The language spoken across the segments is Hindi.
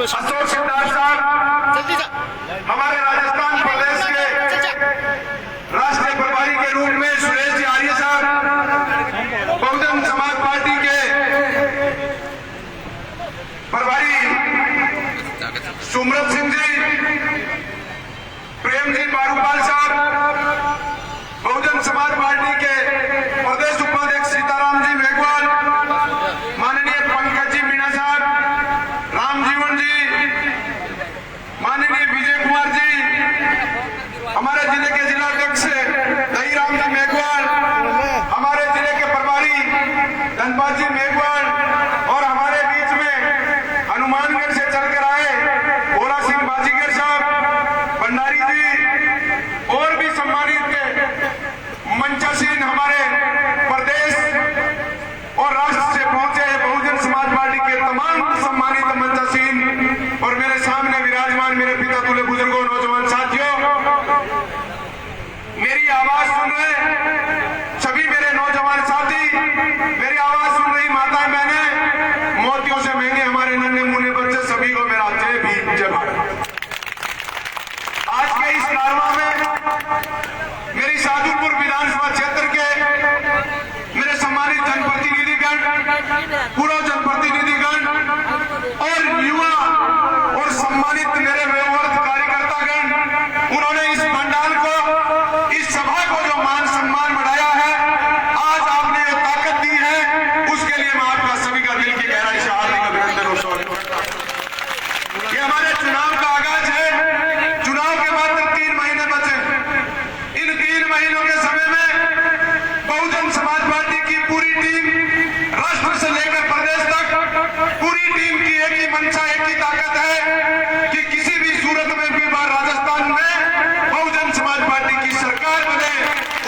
अशोक सिद्धार्थ साहब हमारे राजस्थान प्रदेश के राष्ट्रीय प्रभारी के रूप में सुरेश जी आर्य साहब, बहुजन समाज पार्टी के प्रभारी सुमरत सिंह जी, प्रेम जी बारूपाल साहब, बहुजन समाज पार्टी के प्रदेश उपाध्यक्ष सीताराम जी मेघवाल, माननीय पंकज जी मीणा साहब, राम जीवन जी, माननीय विजय कुमार जी, हमारे जिले के जिलाध्यक्ष दहीराम जी मेघवाल, हमारे जिले के प्रभारी धनपाल जी मेघवाल, और हमारे बीच में हनुमानगढ़ से चलकर आए भोला सिंह बाजीगर साहब, भंडारी जी, और भी सम्मानित मंचासीन हमारे प्रदेश और राष्ट्र से पहुंचे बहुजन समाज पार्टी के तमाम सम्मानित मंचासीन और मेरे सामने विराजमान मेरे पिता तुल्य बुजुर्गों, नौजवान साथियों, मेरी आवाज सुन रहे सभी मेरे नौजवान साथी, मेरी आवाज सुन रही माताएं बहनें, मोतियों से महंगे हमारे नन्हे मुन्ने बच्चे, सभी को मेरा जय भीम जय भारत। आज के इस कारवां में मेरी सादुलपुर विधानसभा क्षेत्र के मेरे सम्मानित जनप्रतिनिधिगण, पूर्व जनप्रतिनिधिगण और युवा और सम्मानित मेरे व्यवहार कार्यकर्तागण, उन्होंने इस पंडाल को, इस सभा को जो मान सम्मान बढ़ाया है, आज आपने जो ताकत दी है, उसके लिए मैं आपका सभी का दिल की गहराई से हार्दिक अभिनंदन और स्वागत करता हूं। ये हमारे चुनाव का आगाज है। चुनाव के मात्र 3 महीने बचे। इन 3 महीनों के समय में बहुजन समाज पार्टी की पूरी टीम, राष्ट्र से लेकर प्रदेश तक पूरी टीम की एक ही मंशा, एक ही ताकत है कि किसी भी सूरत में भी बार राजस्थान में बहुजन समाज पार्टी की सरकार बने।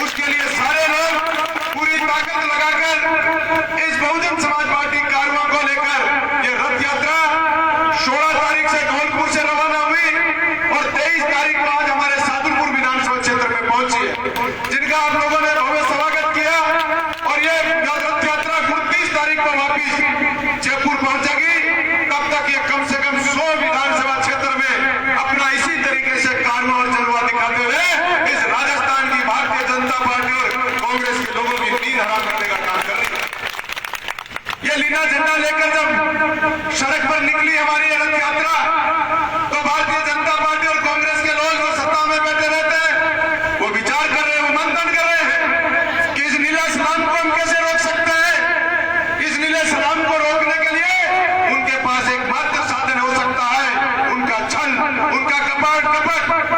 उसके लिए सारे लोग पूरी ताकत लगाकर इस बहुजन समाज पार्टी कारवां को लेकर ये रथ यात्रा 16 तारीख से धौलपुर से रवाना हुई और 23 तारीख को आज हमारे सादुलपुर विधानसभा क्षेत्र में पहुंची है, जिनका आप लोगों ने भव्य स्वागत किया। और ये रथ यात्रा 29 तारीख को वापिस जयपुर पहुंचेगी। तब तक ये कम से कम 100 विधानसभा क्षेत्र में अपना इसी तरीके से कारवां और जलवा दिखाते हुए इस राजस्थान की भारतीय जनता पार्टी और कांग्रेस के लोगों की नींद हराम करने का काम कर रही है। ये लीला झंडा लेकर जब सड़क पर निकली हमारी रथ यात्रा, तो भारतीय जनता पार्टी और कांग्रेस के लोग जो सत्ता में बैठे रहते हैं, वो विचार कर रहे हैं, वो मंथन कर रहे हैं कि इस नीला सलाम को हम कैसे रोक सकते हैं। इस नीले सलाम को रोकने के लिए उनके पास एकमात्र साधन हो सकता है उनका छल, उनका कपट,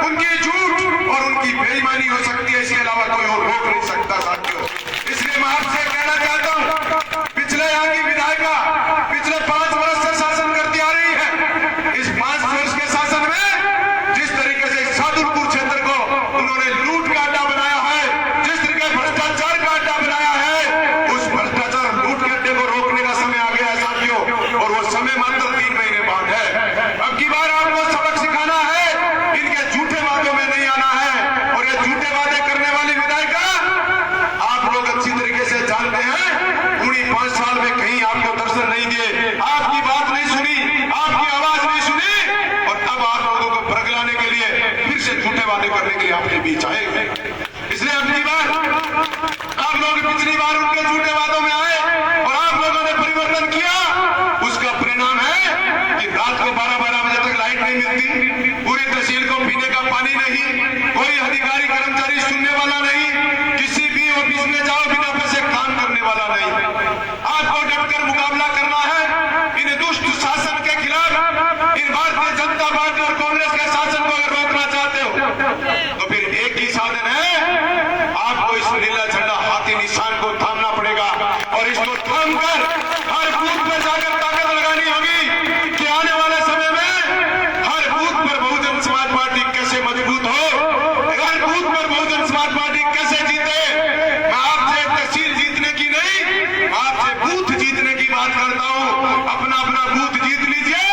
उनकी झूठ और उनकी बेईमानी हो सकती है। इसके अलावा कोई और रोक नहीं सकता साथियों। इसलिए मैं आपसे कहना चाहता हूं, पिछले यहाँ की विधायिका पिछले 5 वर्ष से शासन करती आ रही है। इस 5 वर्ष के शासन में जिस तरीके से सादुलपुर क्षेत्र को उन्होंने लूट का अड्डा बनाया है, जिस तरीके भ्रष्टाचार का अड्डा बनाया है, उस भ्रष्टाचार लूट के अड्डे को रोकने का समय आ गया है साथियों, और वो समय मात्र 3 महीने बाद है। अब की बार आपको सबक सिखाना है, इनके झूठे वादों में नहीं आना है। और ये झूठे वादे करने वाली विधायिका आप लोग अच्छी तरीके से जानते हैं, पूरी 5 साल में कहीं आपको दर्शन नहीं दिए, आपकी बात नहीं सुनी, आपकी आवाज नहीं सुनी, और अब आप लोगों को भड़काने के लिए फिर से झूठे वादे करने के लिए आपके बीच आए। इसलिए अगली बार आप लोग पिछली बार उनके झूठे वादों में आए और आप लोगों ने परिवर्तन किया, उसका परिणाम है कि रात को 12-12 बजे तक लाइट नहीं मिलती, पूरी तहसील को पीने का पानी नहीं, कोई अधिकारी कर्मचारी सुनने वाला नहीं, किसी भी ऑफिस में जाओ बिना पैसे काम करने वाला नहीं। आपको डटकर मुकाबला करना है इन दुष्ट शासन के खिलाफ। इन भारतीय जनता पार्टी और कांग्रेस के शासन को अगर रोकना चाहते हो तो फिर एक ही साधन है, आपको इस नीला झंडा हाथी निशान को थामना पड़ेगा और इसको थाम कर हर बूथ पर जाकर ताकत लगानी होगी कि आने वाले समय में हर बूथ पर बहुजन समाज पार्टी कैसे मजबूत हो, हर बूथ पर बहुजन समाज पार्टी कैसे जीते। मैं आपसे तहसील जीतने की नहीं, मैं आपसे बूथ जीतने की बात करता हूं। अपना अपना बूथ जीत लीजिए,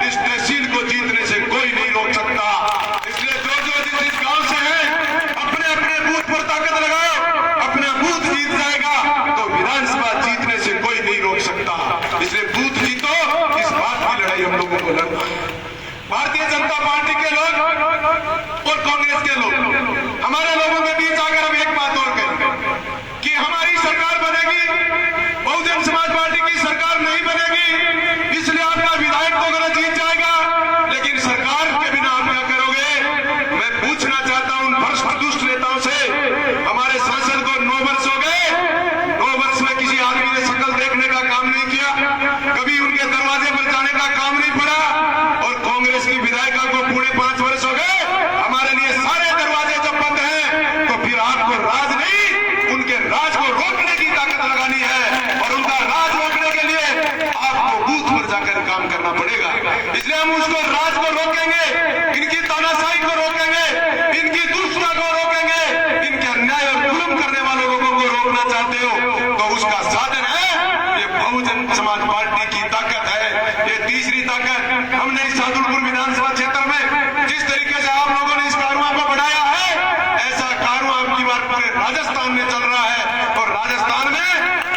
इस तहसील को जीतने से कोई नहीं रोक सकता। इसलिए जो जिस गांव से है अपने अपने बूथ पर ताकत लगाओ, अपना बूथ जीत जाएगा तो विधानसभा जीतने से कोई नहीं रोक सकता। तोड़ना चाहते हो तो उसका साधन है ये बहुजन समाज पार्टी की ताकत है। ये तीसरी ताकत हमने इस शाहजहांपुर विधानसभा क्षेत्र में जिस तरीके से आप लोगों ने इस कारवां को बढ़ाया है, ऐसा कारवां अब की बार पूरे राजस्थान में चल रहा है। और राजस्थान में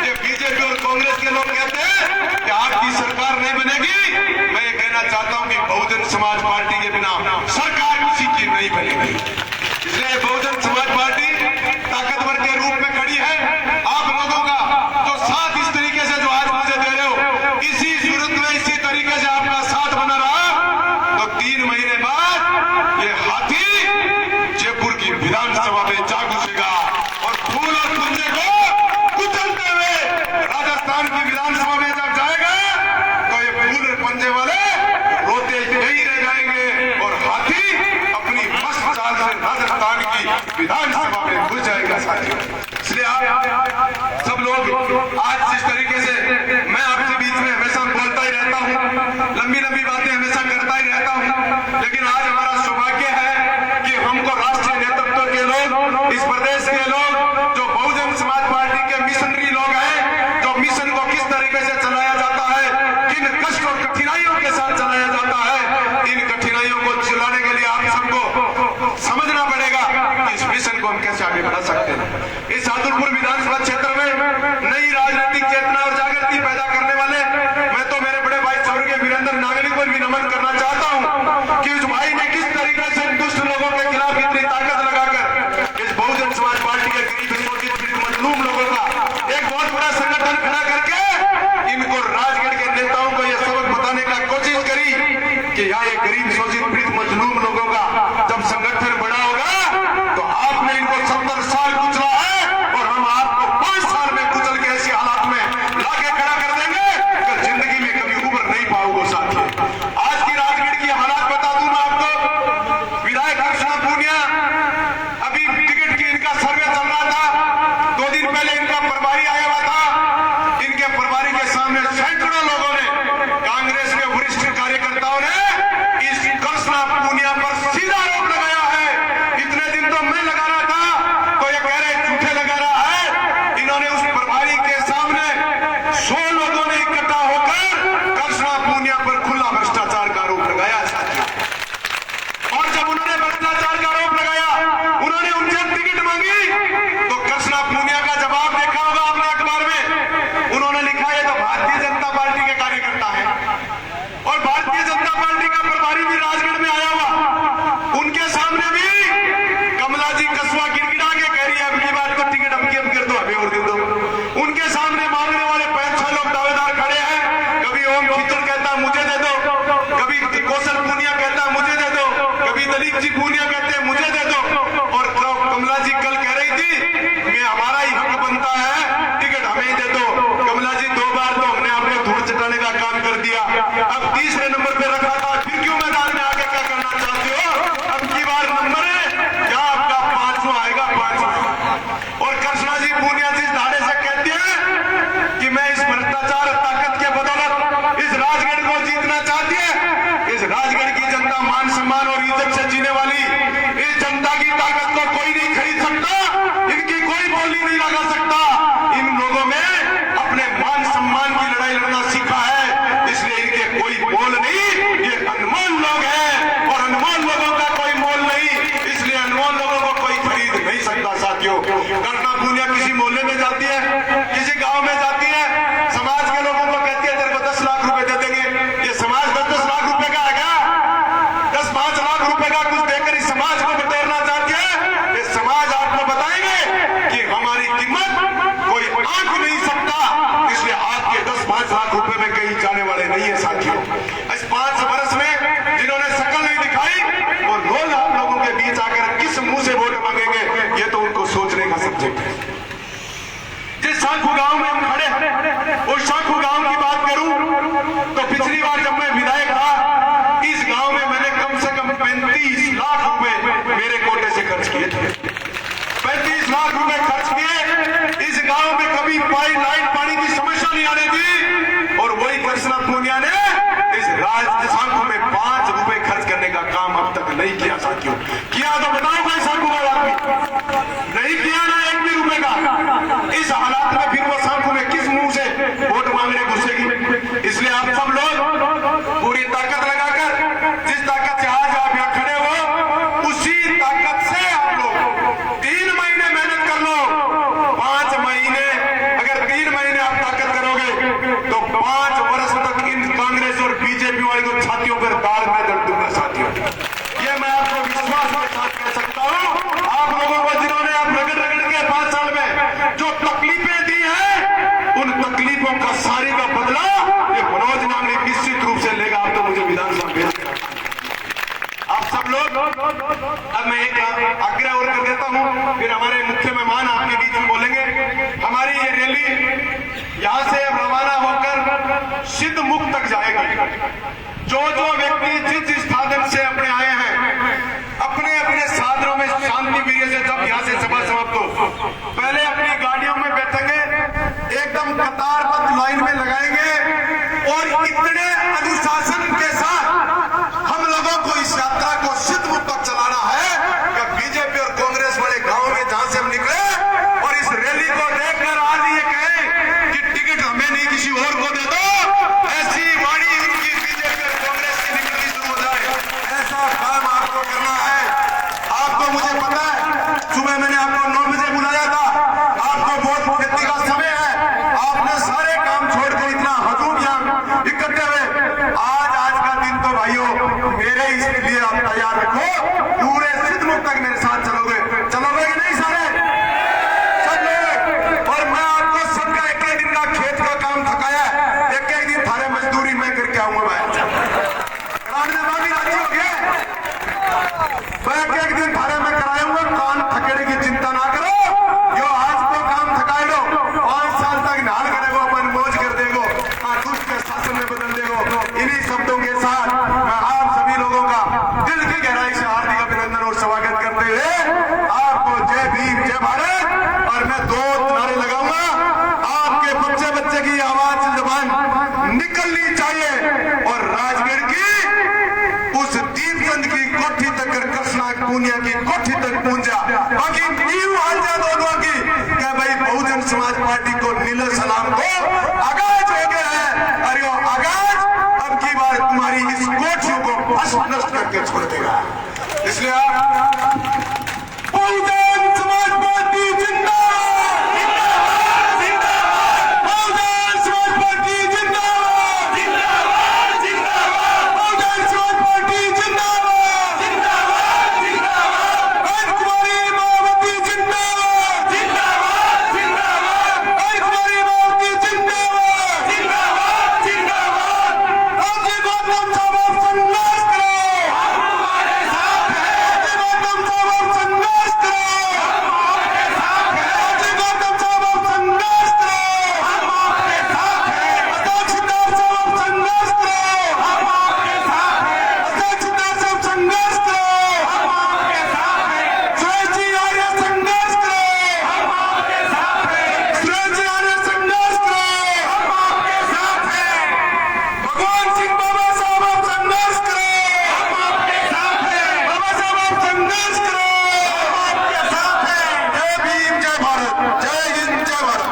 ये बीजेपी और कांग्रेस के लोग कहते हैं कि आपकी सरकार नहीं बनेगी। मैं ये कहना चाहता हूं कि बहुजन समाज पार्टी के बिना सरकार किसी की नहीं बनेगी। इसलिए बहुजन समाज पार्टी ताकतवर के रूप में खड़ी है। आप लोगों का जो साथ इस तरीके से जो आज मुझे दे रहे हो, इसी सूरत में इसी तरीके से आपका साथ बना रहा तो 3 महीने बाद ये हाथी जयपुर की विधानसभा में जा घुसेगा और फूल और कुंजे को कुचलते हुए राजस्थान की विधानसभा में जब जाएगा तो ये फूल और पंजे वाले रोते यही रह जाएंगे और हाथी अपनी मस्त चाल से राजस्थान की विधानसभा में घुस जाएगा साथियों। इसलिए आप सब लोग आज जिस तरीके से मैं आपके बीच में हमेशा बोलता ही रहता हूँ, लंबी लंबी बातें हमेशा करता ही रहता हूँ, लेकिन आज हमारा सौभाग्य है कि हमको राष्ट्रीय नेतृत्व के लोग, इस प्रदेश के लोग जो बहुजन समाज पार्टी के मिशनरी लोग हैं, जो मिशन को किस तरीके से चलाया जाता है, किन कष्ट और कठिनाइयों के साथ चलाया जाता है, इन कठिनाइयों को चलाने के लिए आप सबको समझना पड़ेगा कि इस मिशन को हम कैसे आगे बढ़ा सकते हैं। इस शाहजहांपुर विधानसभा क्षेत्र में नई राजनीतिक चेतना और जागृति पैदा करने वाले मैं तो मेरे बड़े भाई स्वर्गीय वीरेंद्र नागरिक को भी नमन करना चाहता हूं कि उस भाई ने किस तरीके से दुष्ट लोगों के खिलाफ इतनी ताकत लगाकर इस बहुजन समाज पार्टी के गरीब मजलूम लोगों का एक बहुत बड़ा संगठन खड़ा करके इनको राजगढ़ के नेताओं को यह सबक बताने का कोशिश करी कि यहाँ ये गरीब शोषित पीड़ित मजलूम लोगों का जब संगठन बड़ा होगा तो आपने इनको 70 साल कुचला है और हम आपको 5 साल में कुचल के ऐसे हालात में लाके खड़ा कर देंगे कि जिंदगी में कभी उबर नहीं पाओगे साथियों। आज की राजगढ़ की हालात बता दूं मैं आपको। विधायक कृष्णा पूनिया अभी टिकट की इनका सर्वे चल रहा था, 2 दिन पहले इनका प्रभारी आया हुआ था। इनके प्रभारी के सामने सैकड़ों लोगों ने, कांग्रेस के वरिष्ठ कार्यकर्ताओं ने इस कृष्णा पूनिया पर सीधा आरोप लगाया है। इतने दिन तो मैं लगा रहा था तो ये कह रहे झूठे लगा रहा है। इन्होंने उस प्रभारी के सामने 100 लोगों ने इकट्ठा होकर कृष्णा पूनिया पर खुला भ्रष्टाचार का आरोप लगाया और जब उन्होंने भ्रष्टाचार का आरोप लगाया, उन्होंने उनसे टिकट मांगी तो कृष्णा पूनिया का जवाब देखा होगा आपने अखबार में। उन्होंने लिखा है तो भारतीय जनता पार्टी के कार्यकर्ता है और भारतीय जनता पार्टी का प्रभारी भी राजगढ़ में आया हुआ। उनके सामने भी कमला जी कसवा गिड़गिड़ा के कह रही है अब की बात को टिकट अब कर दो, अभी और दे दो। उनके सामने मांगने वाले 5-6 लोग दावेदार खड़े हैं। कभी ओम खिचड़ कहता मुझे दे दो, कभी कौशल पूनिया कहता मुझे दे दो, कभी दलीप जी पूनिया कहते हैं मुझे दे दो। और कमला जी कल कह रही थी मैं हमारा ही हक बनता है, टिकट हमें ही दे दो। कमला जी 2 बार तो हमने आपको धूल चटाने का काम कर दिया, अब तीसरे नंबर पे रखा था, फिर क्यों मैदान में आके क्या करना चाहते हो? अब की बार नंबर है क्या आपका 5वां आएगा, 5वां। और कृष्णा जी पूनिया जिस धाड़े से कहती है कि मैं इस भ्रष्टाचार ताकत के बदौलत इस राजगढ़ को जीतना चाहती है। इस राजगढ़ की जनता मान सम्मान और इज्जत से जीने वाली इस जनता की ताकत को कोई नहीं खरीद सकता, इनकी कोई बोली नहीं लगा सकता। इन लोगों में अपने मान सम्मान की लड़ाई लड़ना सीखा है, इसलिए इनके कोई मोल नहीं। ये अनमोल लोग हैं और अनमोल लोगों का कोई मोल नहीं, इसलिए अनमोल लोगों को कोई खरीद नहीं सकता साथियों। कृष्णा पूनिया किसी मोहल्ले में जाती है, किसी गांव में जाती है, समाज के लोगों को कहती है तेरे को 10 लाख रुपए दे देंगे। ये समाज 10-10 लाख रुपए का है क्या? 10-5 लाख रुपए का कुछ देकर इस समाज को बटोरना चाहती है। ये समाज आपको बताएंगे कि हमारी कीमत कोई आंक नहीं सकता, इसलिए आपके 10-5 लाख रुपए में कहीं जाने वाले नहीं है साथियों। इस 5 वर्ष में जिन्होंने शकल नहीं दिखाई वो लोग आप लोगों के बीच आकर किस मुंह से वोट मांगेंगे, ये तो उनको सोचने का सब्जेक्ट है। जिस शाखू गांव में हम खड़े हैं, उस शाखू गांव की बात करूं तो पिछली बार जब मैं विधायक था, इस गांव में मैंने कम से कम 35 लाख रुपए मेरे कोटे से खर्च किए थे। 35 लाख रुपए खर्च किए। इस गांव में कभी लाइट पानी की समस्या नहीं आने दी और वही कृष्णा पूनिया ने इस शाखू में 5 रुपए खर्च करने का काम अब तक नहीं किया साथियों। किया तो बताओ भाई शाखू वाला नहीं किया ना 1 भी रुपए का। इस इस हालात में फिर वो सांखों में किस मुंह से वोट मांगने घुसेगी। इसलिए आप सब लोग पूरी ताकत लगाकर, जिस ताकत से आज आप यहाँ खड़े हो, उसी ताकत से आप लोग 3 महीने मेहनत कर लो। 5 महीने, अगर 3 महीने आप ताकत करोगे तो 5 वर्ष तक इन कांग्रेस और बीजेपी वाले को छातियों पर दाल में दर्द दूंगा साथियों। ये मैं आपको विश्वास के साथ कह सकता हूँ। आप लोगों को जिन्होंने आप रगड़ रगड़ के 5 साल में जो तकलीफें दी हैं, उन तकलीफों का सारी का बदला ये मनोज नामनी निश्चित रूप से लेगा। आप तो मुझे विधानसभा भेज कर आप सब लोग, अब मैं एक आग्रह और कर देता हूं, फिर हमारे मुख्य मेहमान आपके बीच में बोलेंगे। हमारी ये रैली यहां से रवाना होकर सिद्ध मुख तक जाएगी। जो व्यक्ति जिस साधन से अपने आए हैं, अपने अपने साधनों में शांति प्रिय से जब यहां से सभा समाप्त हो, पहले अपनी गाड़ियों में बैठेंगे, एकदम कतारबद्ध लाइन में लगाएंगे और इतने अनुशासन के साथ हम लोगों को इस यात्रा को सिद्ध मुख तक चलाना है कि बीजेपी और कांग्रेस वाले गांव में जहां से हम निकले और इस रैली को देखकर आज ये कहें कि टिकट हमें नहीं किसी और को दे दो, ऐसी वाणी उनकी बीजेपी और कांग्रेस की निकलनी शुरू हो जाए। ऐसा काम आपको करना है। आपको मुझे पता है, सुबह मैंने आपको 9 बजे बुलाया था, आपको वोट खेती का समय है, आपने सारे काम छोड़कर इतना हजूम यहाँ इकट्ठे हुए। आज का दिन तो भाइयों मेरे इसलिए आप तैयार रखो, पूरे सिद्ध मुख तक मेरे साथ चलोगे कि नहीं सारे? चलो। और मैं आपको सबका एक दिन का खेत का काम थकाया, एक दिन थारे मजदूरी मैं करके आऊंगा। राजी हो गए? मैं एक दिन थारे में कराऊंगा, कान थकेड़े की चिंता ना करो। जो आज को काम थकाए लो, 5 साल तक नाल करेगो, अपन मौज कर देगो, दुष्ट के शासन में बदल देगो। इन्हीं शब्दों के साथ मैं आप सभी लोगों का दिल की गहराई से हार्दिक अभिनंदन और स्वागत करते हुए आपको जय भीम जय भारत। और मैं 2 नारे लगाऊंगा, आपके बच्चे बच्चे की आवाज जबान निकलनी चाहिए और राजगढ़ की उस दीपचंद की कोठी तक कृष्णा पूनिया की कोठी तक पहुंचा। बाकी नींव हाजा दोनों की क्या भाई बहुजन समाज पार्टी को नीले सलाम को आगाज हो गया है। अरे वो आगाज अब की बार तुम्हारी इस कोठियों को नष्ट करके छोड़ देगा। इसलिए बहुजन समाज पार्टी जिंदाबाद, बहुजन समाज पार्टी जिंदाबाद, बहुजन समाज पार्टी जिंदाबाद, राजकुमारी मायावती जिंदाबाद, राजकुमारी मायावती जिंदाबाद, राज्य गौतम साहब संघर्ष करो, राज्य गौतम साहब संघर्ष करो, राज्य गौतम साहब संघर्ष करो, अध्यक्ष सिद्धार्थ साहब संघर्ष करो, अध्यक्ष सिद्धार्थ साहब संघर्ष करो, सुरेश जी आर्य संघर्ष करो, सुरेश जी आर्य संघर्ष करो, भगवान सिंह बाबा साहब संघर्ष करो, बाबा साहब संघर्ष करो। जय भीम जय भारत, जय हिंद जय भारत।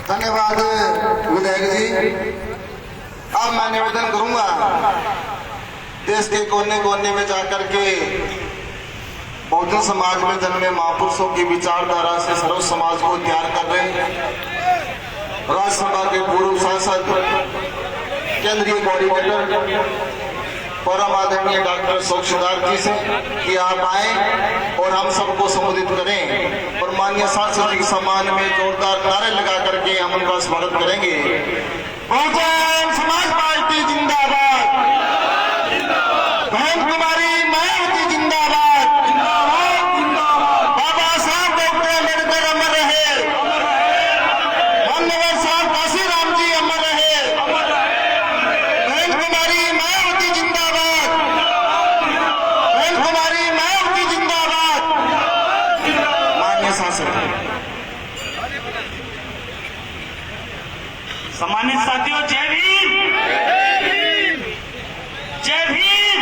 धन्यवाद विधायक जी। अब मैं निवेदन करूंगा, देश के कोने कोने में जाकर के बहुजन समाज में जन्मे महापुरुषों की विचारधारा से सर्व समाज को तैयार कर रहे राज्यसभा के पूर्व सांसद, केंद्रीय कोऑर्डिनेटर परम आदरणीय डॉक्टर शोकसिद्धार्थ जी से कि आप आए और हम सबको संबोधित करें और माननीय सांसद जी के सम्मान में जोरदार नारे लगा करके हम उनका स्वागत करेंगे। बहुजन समाज पार्टी जिंदाबाद, बहन कुमारी मायावती जिंदाबाद, बाबा साहब डॉक्टर अम्बेडकर अमर रहे, माननीय साहब काशीराम जी अमर रहे, बहन कुमारी मायावती जिंदाबाद, बहन कुमारी मायावती जिंदाबाद। माननीय सांसद, सम्मानित साथियों, जय भीम, जय भीम।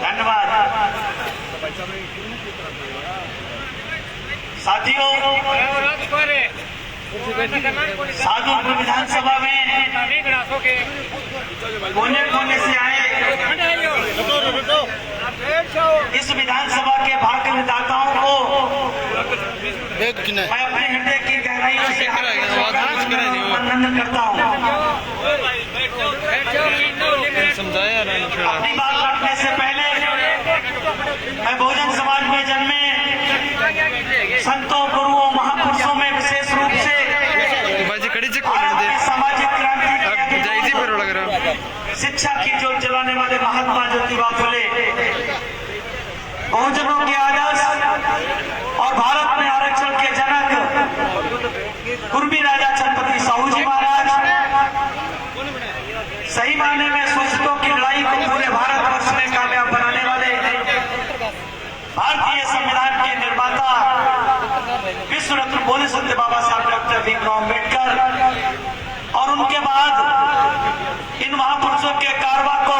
धन्यवाद। साथियों, साधुपुर विधानसभा में कोने कोने से आए इस विधानसभा के भाग्य विधाताओं को मैं अपने हृदय की गहराइयों से अभिनंदन करता हूँ। अपनी बात रखने से पहले मैं बहुजन समाज में जन्मे संतों, गुरुओं, महापुरुषों में विशेष रूप से सामाजिक क्रांति शिक्षा की ज्योत जलाने वाले महात्मा ज्योतिबा फुले, बहुजनों के आदर्श और भारत में आरक्षण के जनक कुर्मी राजा छत्रपति साहू जी महाराज, सही मायने में शोषितों की लड़ाई को पूरे भारतवर्ष में कामयाब बनाने वाले भारतीय संविधान के निर्माता विश्व रत्न बोले सत्य बाबा साहब डॉक्टर भीमराव अम्बेडकर और उनके बाद इन महापुरुषों के कारवा को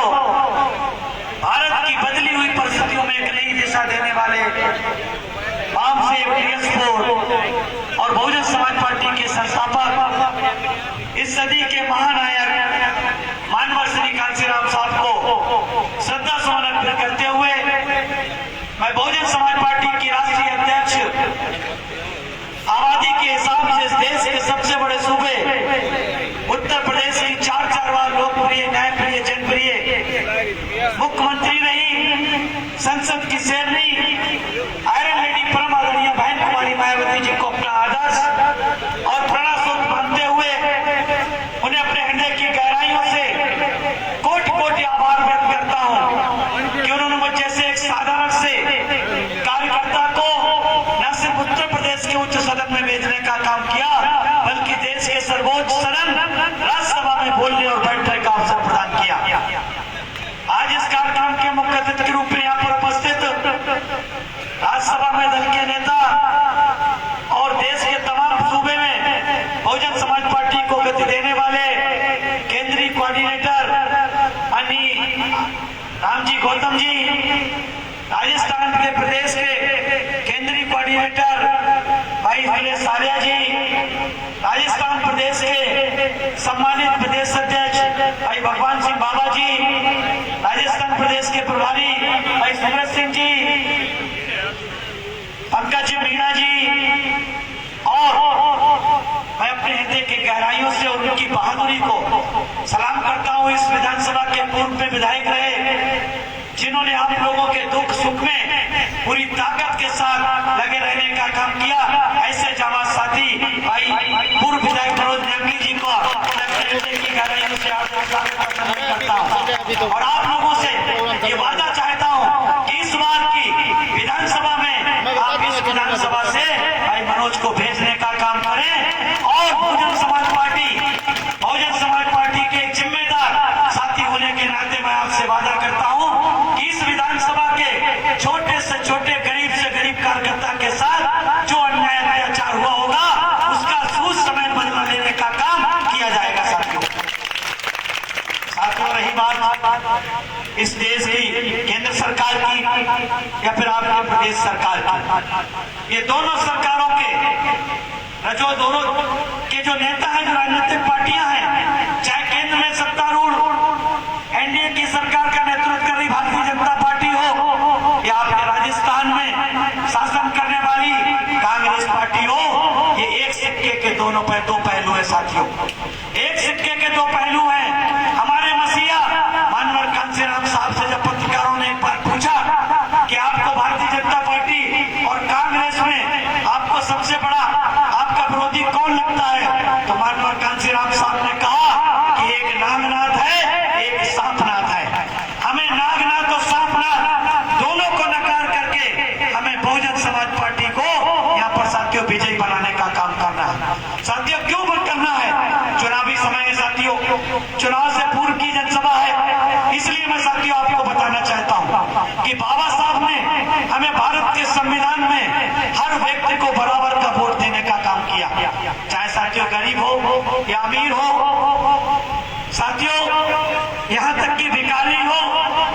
भारत की बदली हुई परिस्थितियों में एक नई दिशा देने वाले वाम से और बहुजन समाज पार्टी के संस्थापक, इस सदी के महानायक मानवर श्री कांशीराम साहब को श्रद्धा सुमन अर्पित करते हुए मैं बहुजन समाज पार्टी की राष्ट्रीय अध्यक्ष, आबादी के हिसाब से इस देश के सबसे बड़े सूबे उत्तर प्रदेश की 4 बार लोकप्रिय, न्यायप्रिय, जनप्रिय मुख्यमंत्री रही, संसद की शेरनी, आयरन लेडी परम आदरणीय बहन कुमारी मायावती जी को अपना आदर्श और प्रेरणास्रोत मानते हुए उन्हें अपने हृदय की गहराइयों से कोटि कोटि आभार व्यक्त करता हूं कि उन्होंने मुझ जैसे एक साधारण से कार्यकर्ता को न सिर्फ उत्तर प्रदेश के उच्च सदन में भेजने का काम किया, बल्कि देश के सर्वोच्च सदन राज्यसभा में बोलने और बैठने का अवसर प्रदान किया। आज इस कार्यक्रम के मुख्य अतिथि के रूप में यहाँ पर उपस्थित राज्यसभा में दल के नेता और देश के तमाम सूबे में बहुजन समाज पार्टी को गति देने वाले केंद्रीय कोऑर्डिनेटर अन्नी रामजी गौतम जी, राजस्थान के प्रदेश के केंद्रीय कोऑर्डिनेटर भाई सुरेश सारिया जी, राजस्थान प्रदेश के सम्मानित प्रदेश अध्यक्ष भाई भगवान सिंह बाबा जी, राजस्थान प्रदेश के प्रभारी भाई सुब्रत सिंह जी, पंकज मीणा जी, और मैं अपने हृदय की गहराइयों से उनकी बहादुरी को सलाम करता हूं। इस विधानसभा के पूर्व में विधायक रहे, जिन्होंने आप लोगों के दुख सुख में पूरी ताकत के साथ लगे रहने का काम किया। ऐसे जाबाज साथी भाई पूर्व विधायक मनोज नेगी जी को की गहराइयों से करता हूँ और आप लोगों से ये वादा चाहता हूँ कि इस बार की विधानसभा में आप इस विधानसभा से भाई मनोज को भेजने का काम करें और बहुजन समाज पार्टी के एक जिम्मेदार साथी होने के नाते मैं आपसे वादा करता हूँ कि इस विधानसभा के छोटे से छोटे, गरीब से गरीब कार्यकर्ता के साथ जो अन्याय अत्याचार हुआ होगा उसका सूद समेत बदला लेने का काम किया जाएगा। साथियों रही बात इस देश की केंद्र सरकार की या फिर आपके प्रदेश सरकार की, ये दोनों सरकारों के दोनों के जो नेता हैं, जो राजनीतिक पार्टियां हैं, चाहे केंद्र में सत्तारूढ़ एनडीए की सरकार का नेतृत्व कर रही भारतीय जनता पार्टी हो या आपके राजस्थान में शासन करने वाली कांग्रेस पार्टी हो, ये एक सिक्के के दो पहलू है साथियों। एक सिक्के के दो पहलू हैं। हमारे मसीहा मानवर कांशीराम साहब से जब पत्रकारों ने एक बार पूछा कि आपको भारतीय जनता पार्टी और कांग्रेस में आपको सबसे बड़ा आपका विरोधी कौन लगता है, तो मानवर कांशीराम साहब ने कहा कि एक नागनाथ है, एक सांपनाथ है। हमें नागनाथ और सांपनाथ दोनों को नकार करके हमें बहुजन समाज पार्टी को यहाँ पर साथियों विजयी बनाने का काम करना है। साथियों क्यों करना है? चुनावी समय है साथियों, चुनाव से पूर्व की जनसभा है, इसलिए मैं साथियों आपको बताना चाहता हूँ कि बाबा साहब ने हमें भारत के संविधान में हर व्यक्ति को बराबर का वोट देने का काम किया, चाहे साथियों गरीब हो या अमीर हो, साथियों यहाँ तक कि भिखारी हो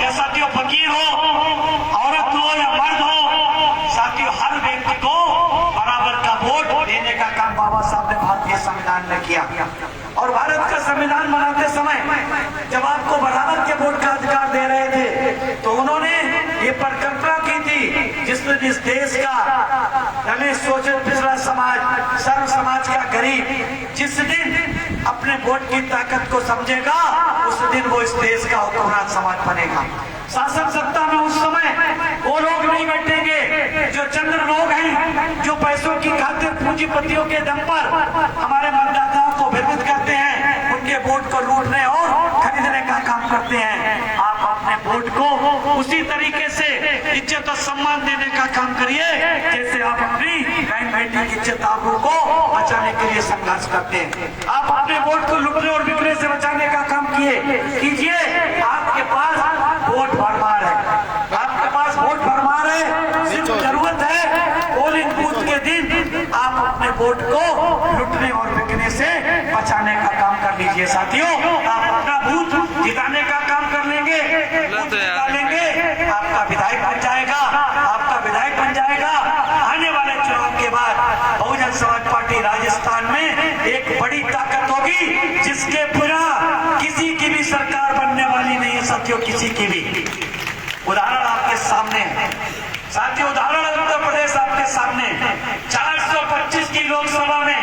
या साथियों फकीर हो, औरत हो या मर्द हो, साथियों हर व्यक्ति को बराबर का काम बाबा साहब ने भारतीय संविधान में किया। और भारत का संविधान बनाते समय जब आपको बराबर के वोट का अधिकार दे रहे थे तो उन्होंने ये परिकल्पना की थी जिसमें जिस देश का दलित शोषित पिछड़ा समाज, सर्व समाज का गरीब जिस दिन अपने वोट की ताकत को समझेगा उस दिन वो इस देश का हुक्मरान समाज बनेगा। शासन सत्ता में उस समय वो लोग नहीं बैठेंगे जो चंद्र लोग हैं, जो पैसों की खातिर पूंजीपतियों के दम पर हमारे मतदाताओं को भ्रमित करते हैं, उनके वोट को लूटने और खरीदने का काम करते हैं। आप अपने वोट को उसी तरीके से इज्जत और सम्मान देने का काम करिए जैसे आप अपनी बहन बेटी की इज्जत आबरू को बचाने के लिए संघर्ष करते हैं। आप अपने वोट को लूटने और बिकने से बचाने का काम कीजिए। आपके पास वोट भरमार है, आपके पास वोट भरमार है, सिर्फ जरूरत है पोलिंग बूथ के दिन आप अपने वोट को लुटने और बिकने से बचाने का काम कर लीजिए। साथियों, आप अपना बूथ जिताने का काम कर लेंगे, बूथ जिता लेंगे, आपका विधायक बन जाएगा, आपका विधायक बन जाएगा। आने वाले चुनाव के बाद बहुजन समाज पार्टी राजस्थान में एक बड़ी ताकत होगी जिसके बिना किसी की भी सरकार बनने वाली नहीं है। साथियों, किसी की भी। उदाहरण आपके सामने है साथियों, उदाहरण उत्तर प्रदेश आपके सामने 425 की लोकसभा में,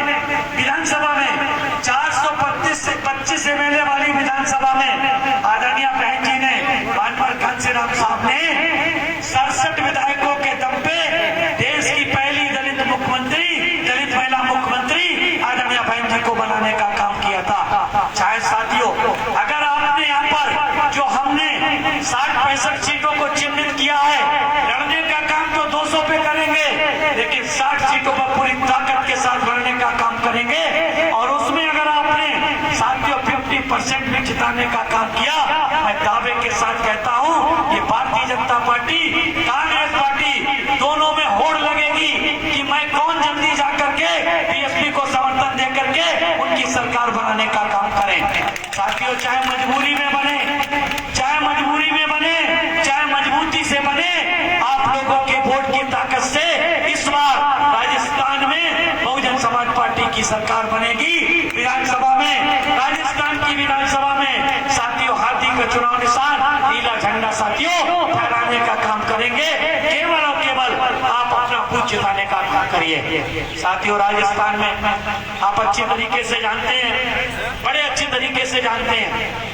विधानसभा में 425 एमएलए वाली विधानसभा में आदरणीय बहन जी ने, मानवर घनश्याम साहब ने 67 विधायकों के दम पे देश की पहली दलित मुख्यमंत्री, दलित महिला मुख्यमंत्री आदरणीय बहन जी को बनाने का काम किया था। शायद साथियों, अगर आपने यहाँ पर जो हमने 60-65 सीटों को चिन्हित किया है, लड़ने का काम तो 200 पे करेंगे, लेकिन 60 सीटों पर पूरी ताकत के साथ लड़ने का काम करेंगे। और उसमें अगर आपने साथियों 50% भी जिताने का काम किया, मैं दावे के साथ कहता हूं ये भारतीय जनता पार्टी, कांग्रेस पार्टी दोनों में होड़ लगेगी कि मैं कौन जल्दी जाकर के बीएसपी को समर्थन दे करके उनकी सरकार बनाने का काम करें। साथियों, चाहे मजबूरी में बने, चाहे मजबूरी में बने, चाहे मजबूती से बने, आप लोगों के वोट की ताकत से इस बार राजस्थान में बहुजन समाज पार्टी की सरकार बनेगी। विधानसभा में, राजस्थान की विधानसभा में साथियों हाथी का चुनाव निशान नीला झंडा साथियों फहराने का काम करेंगे। केवल और केवल आप अपना बूथ जिताने का काम करिए। साथियों, राजस्थान में आप अच्छी तरीके से जानते हैं, बड़े अच्छी तरीके से जानते हैं,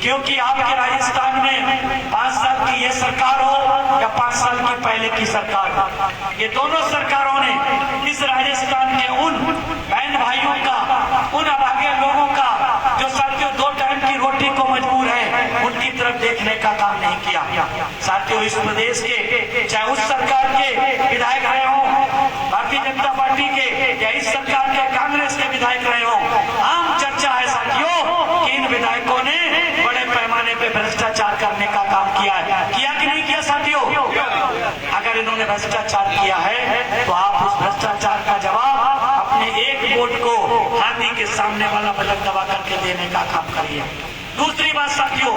क्योंकि आपके राजस्थान में 5 साल की ये सरकार हो या 5 साल की पहले की सरकार हो, ये दोनों सरकारों ने इस राजस्थान के उन बहन भाइयों का, उन अभागे लोगों का जो साथियों 2 टाइम की रोटी को मजबूर है, उनकी तरफ देखने का काम नहीं किया। साथियों, इस प्रदेश के चाहे उस सरकार के विधायक रहे हो भारतीय जनता पार्टी के या इस सरकार के कांग्रेस के विधायक रहे हो, आम चर्चा है साथियों कि इन विधायकों ने बड़े पैमाने पे भ्रष्टाचार करने का काम किया है। किया कि नहीं किया साथियों? अगर इन्होंने भ्रष्टाचार किया है तो आप उस भ्रष्टाचार का जवाब अपने एक वोट को हाथी के सामने वाला बटन दबा करके देने का काम करिए। दूसरी बात साथियों,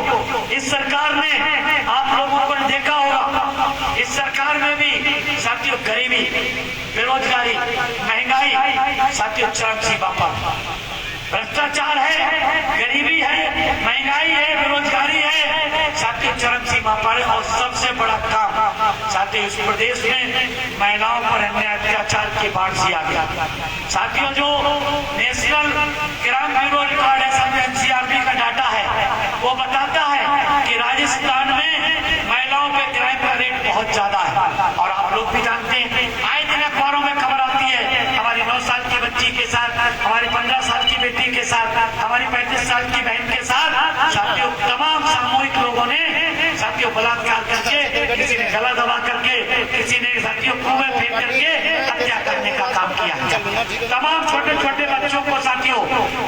इस सरकार में आप लोगों को देखा होगा, इस सरकार में भी साथियों गरीबी, बेरोजगारी, महंगाई साथियों चरम सीमा पर। भ्रष्टाचार है, गरीबी है, महंगाई है, बेरोजगारी है, साथियों चरम सीमा पर। और सबसे बड़ा काम साथियों इस प्रदेश में महिलाओं पर अन्याय अत्याचार की बाढ़ सी आ गया। साथियों, जो नेशनल क्राइम ब्यूरो रिकॉर्ड है, एनसीआरबी का डाटा है, वो बताता है कि राजस्थान में महिलाओं पे क्राइम का रेट बहुत ज्यादा है। और आप लोग भी जानते हैं, आए दिन अखबारों में खबर आती है, हमारी 9 साल की बच्ची के साथ, हमारी 15 साल की बेटी के साथ, हमारी 35 साल की बहन के साथ साथियों तमाम सामूहिक लोगों ने साथियों बलात्कार करके, किसी ने गला दबा करके, किसी ने साथियों कुएं फेंक करके हत्या करने का काम किया। तमाम छोटे छोटे बच्चों को साथियों,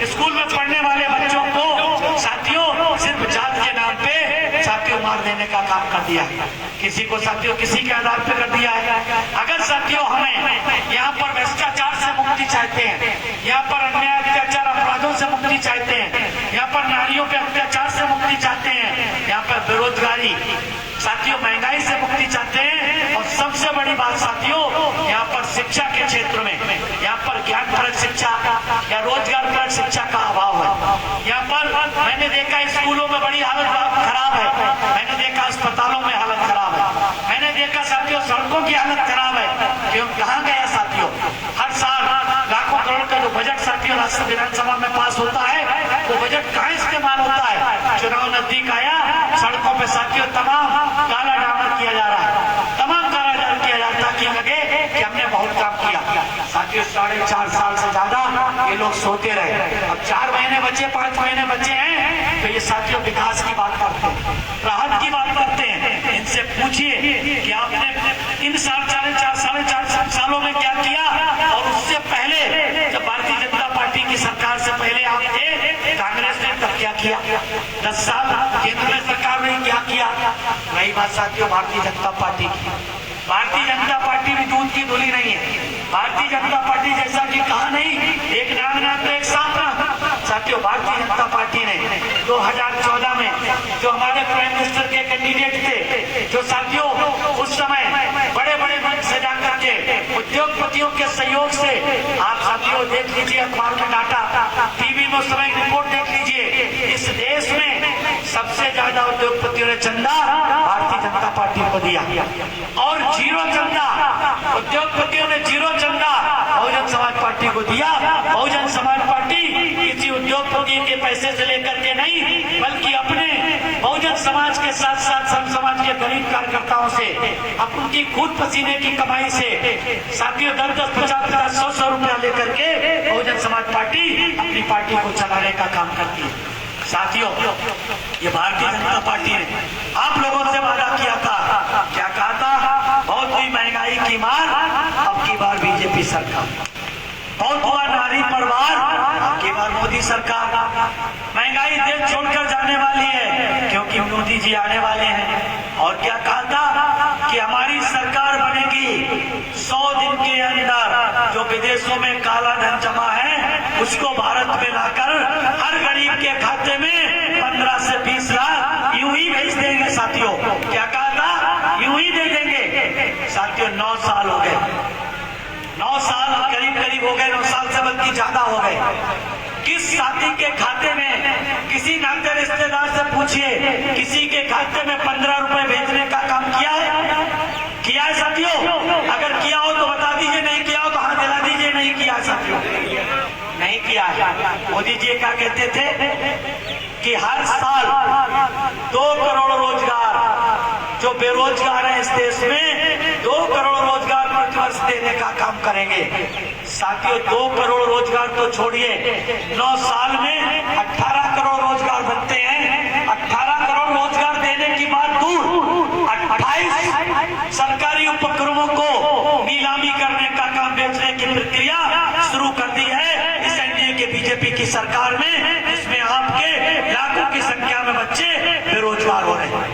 स्कूल में पढ़ने वाले बच्चों को साथियों सिर्फ जात के नाम पे साथियों मार देने का काम कर दिया। किसी को साथियों किसी के आधार पे कर दिया है। अगर साथियों हमें यहाँ पर भ्रष्टाचार से मुक्ति चाहते हैं, यहाँ पर अन्याय अत्याचार अपराधों से मुक्ति चाहते हैं, यहाँ पर नारियों पे अत्याचार से मुक्ति चाहते हैं, यहाँ पर बेरोजगारी साथियों महंगाई से मुक्ति चाहते हैं, और सबसे बड़ी बात साथियों यहाँ यहाँ पर शिक्षा के क्षेत्र में, यहाँ पर ज्ञान परक शिक्षा या रोजगार परक शिक्षा का अभाव है। यहाँ पर मैंने देखा स्कूलों में बड़ी हालत खराब है, मैंने देखा अस्पतालों में हालत खराब है, मैंने देखा साथियों सड़कों की हालत खराब है। क्यों, कहाँ गया साथियों? हर साल लाखों करोड़ का जो बजट साथियों राष्ट्रीय विधानसभा में पास होता है, वो बजट कहाँ इस्तेमाल होता है? चुनाव नजदीक आया, सड़कों पे साथियों तमाम काला डामर किया जा रहा है, तमाम काला डामर किया जा रहा है ताकि लगे कि हमने बहुत काम किया। साथियों 4.5 साल से ज्यादा ये लोग सोते रहे, अब 4 महीने बचे, 5 महीने बचे हैं, तो ये साथियों विकास की बात करते हैं, राहत की बात करते हैं। इनसे पूछिए कि आपने इन 4.5 सालों में क्या किया, और उससे पहले जब भारतीय जनता पार्टी की सरकार से पहले आप थे, कांग्रेस ने तब क्या किया? 10 साल केंद्र में सरकार ने क्या किया? वही बात साथियों भारतीय जनता पार्टी की। भारतीय जनता पार्टी भी दूध की धुली नहीं है। भारतीय जनता पार्टी जैसा कि कहा नहीं, एक नाग ना तो एक सांप ना। साथियों भारतीय जनता पार्टी ने 2014 में जो हमारे प्राइम मिनिस्टर के कैंडिडेट थे, जो साथियों उस समय बड़े बड़े मंच से जाकर के उद्योगपतियों के सहयोग से, आप साथियों देख लीजिए अखबार में डाटा, टीवी में उस समय रिपोर्ट देख लीजिए, इस देश में सबसे ज्यादा उद्योगपतियों ने चंदा भारतीय जनता पार्टी को दिया, और 0 चंदा उद्योगपतियों ने 0 चंदा बहुजन समाज पार्टी को दिया। बहुजन समाज पार्टी किसी उद्योगपति के पैसे से लेकर के नहीं, बल्कि अपने बहुजन समाज के साथ साथ संत समाज के गरीब कार्यकर्ताओं से, अब उनकी खून पसीने की कमाई से साथियों 10-10, 50-50, 100-100 रुपया लेकर के बहुजन समाज पार्टी अपनी पार्टी को चलाने का काम करती है। साथियों ये भारतीय जनता पार्टी ने आप लोगों से वादा किया था, क्या कहा था? बहुत हुई महंगाई की मार, अब की बार बीजेपी सरकार, बहुत हुआ नारी पर वार, अब की बार मोदी सरकार। महंगाई देश छोड़कर जाने वाली है क्योंकि मोदी जी आने वाले हैं। और क्या कहा था कि हमारी सरकार बनेगी 100 दिन के अंदर जो विदेशों में काला धन जमा है उसको भारत में लाकर हर गरीब के खाते में 15 से 20 लाख यूं ही भेज देंगे। साथियों क्या कहा था? यूं ही दे देंगे। साथियों 9 साल हो गए, 9 साल करीब हो गए, 9 साल से बल्कि ज्यादा हो गए। किस साथी के खाते में, किसी नाते रिश्तेदार से पूछिए, किसी के खाते में 15 रुपए भेजने का काम किया है? किया है साथियों? अगर किया हो तो बता दीजिए, नहीं किया हो तो हाथ हिला दीजिए। नहीं किया साथियों, नहीं किया है। मोदी जी क्या कहते थे कि हर साल 2 करोड़ रोजगार, जो बेरोजगार है इस देश में 2 करोड़ रोजगार प्रतिवर्ष देने का काम करेंगे। साथियों 2 करोड़ रोजगार तो छोड़िए, 9 साल में 18 करोड़ रोजगार बनते हैं। 18 करोड़ रोजगार देने की बात दूर, 28 सरकारी उपक्रमों को नीलामी करने का काम, बेचने की प्रक्रिया शुरू कर दी है इस एनडीए के बीजेपी की सरकार में। इसमें आपके लाखों की संख्या में बच्चे बेरोजगार हो रहे हैं।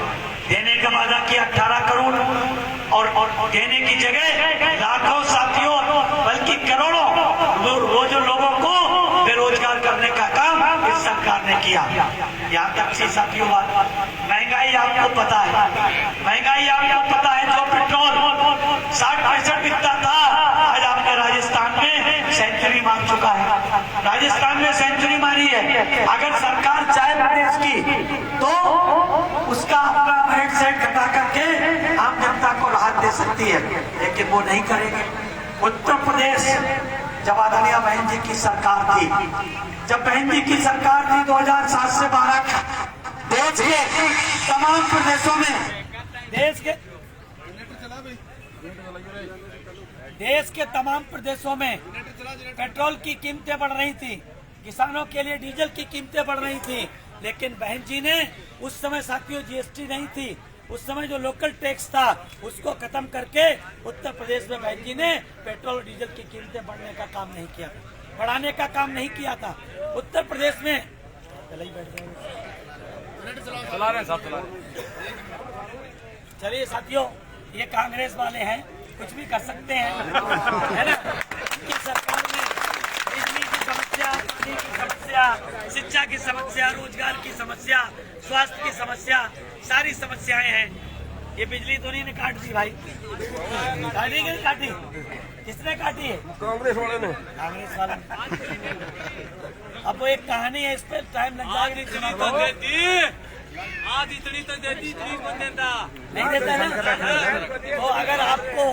देने का वादा किया 18 करोड़, और देने की जगह लाखों साथियों बल्कि करोड़ों रोज लोगों को बेरोजगार करने का काम इस सरकार ने किया। यहाँ तक से साथियों महंगाई आपको पता है, महंगाई आपको पता है। जो पेट्रोल 60-65 बिकता था, आज आपने राजस्थान में सेंचुरी मार चुका है। राजस्थान में सेंचुरी मारी है। अगर सरकार चाहे प्रदेश की तो उसका अपना रेट सेट घटा करके आम जनता को राहत दे सकती है, लेकिन वो नहीं करेंगे। उत्तर प्रदेश जब आदरणीय बहन जी की सरकार थी, जब बहन जी की सरकार थी 2007 से 12, देश के तमाम प्रदेशों में, देश के तमाम प्रदेशों में पेट्रोल की कीमतें बढ़ रही थी, किसानों के लिए डीजल की कीमतें बढ़ रही थी। लेकिन बहन जी ने उस समय साथियों जीएसटी नहीं थी, उस समय जो लोकल टैक्स था उसको खत्म करके उत्तर प्रदेश में बहन जी ने पेट्रोल और डीजल की कीमतें बढ़ने का काम नहीं किया, बढ़ाने का काम नहीं किया था। उत्तर प्रदेश में चलिए साथियों, ये कांग्रेस वाले हैं, कुछ भी कर सकते हैं, है ना। उनकी सरकार में बिजली की समस्या, पानी की समस्या, शिक्षा की समस्या, रोजगार की समस्या, स्वास्थ्य की समस्या, सारी समस्याएं हैं। ये बिजली तो नहीं काट दी भाई, काटी कि नहीं काटी? किसने काटी है? कांग्रेस वाले ने। कांग्रेस वाले ने। अब वो एक कहानी है, इस पे टाइम लग जाएगा। आज इतनी तो देती, इतनी तो देता नहीं देता ना। तो अगर आपको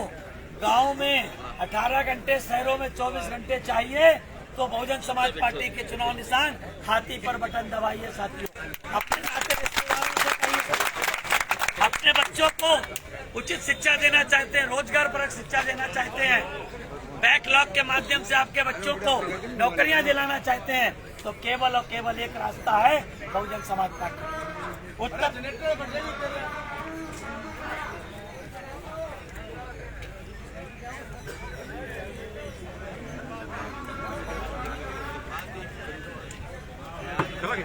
गांव में 18 घंटे, शहरों में 24 घंटे चाहिए तो बहुजन समाज पार्टी के चुनाव निशान हाथी पर बटन दबाइए साथियों। अपने नाते रिश्तेदारों से कहिए, अपने बच्चों को उचित शिक्षा देना चाहते हैं, रोजगार परक शिक्षा देना चाहते हैं, बैकलॉग के माध्यम से आपके बच्चों को नौकरियां दिलाना चाहते हैं, तो केवल और केवल एक रास्ता है बहुजन समाज पार्टी। उत्तर चला